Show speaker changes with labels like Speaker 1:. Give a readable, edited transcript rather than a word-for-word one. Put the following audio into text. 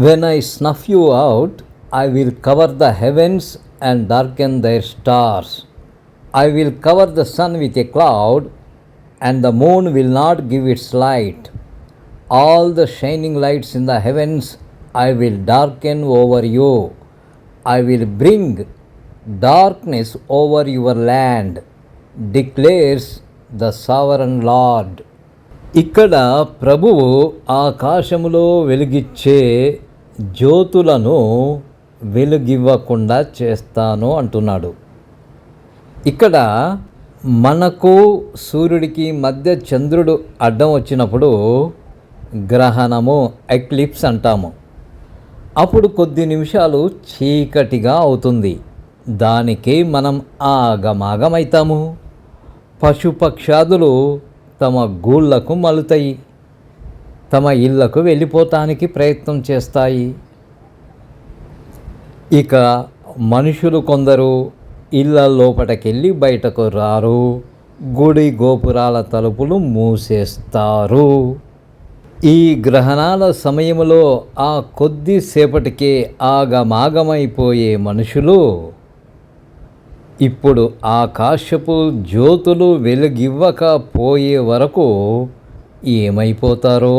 Speaker 1: When I snuff you out, I will cover the heavens and darken their stars. I will cover the sun with a cloud, and the moon will not give its light. All the shining lights in the heavens I will darken over you. I will bring darkness over your land, declares the sovereign Lord. ఇక్కడ ప్రభువు ఆకాశములో వెలుగిచ్చే జ్యోతులను వెలుగివ్వకుండా చేస్తాను అంటున్నాడు. ఇక్కడ మనకు సూర్యుడికి మధ్య చంద్రుడు అడ్డం వచ్చినప్పుడు గ్రహణము ఎక్లిప్స్ అంటాము. అప్పుడు కొద్ది నిమిషాలు చీకటిగా అవుతుంది. దానికి మనం ఆగమాగమవుతాము. పశుపక్షాదులు తమ గూళ్ళకు మలుతాయి, తమ ఇళ్లకు వెళ్ళిపోతానికి ప్రయత్నం చేస్తాయి. ఇక మనుషులు కొందరు ఇళ్ళ లోపలికెళ్ళి బయటకు రారు, గుడి గోపురాల తలుపులు మూసేస్తారు. ఈ గ్రహణాల సమయంలో ఆ కొద్దిసేపటికే ఆగమాగమైపోయే మనుషులు ఇప్పుడు ఆకాశపు జ్యోతులు వెలుగివ్వకపోయే వరకు ఏమైపోతారో.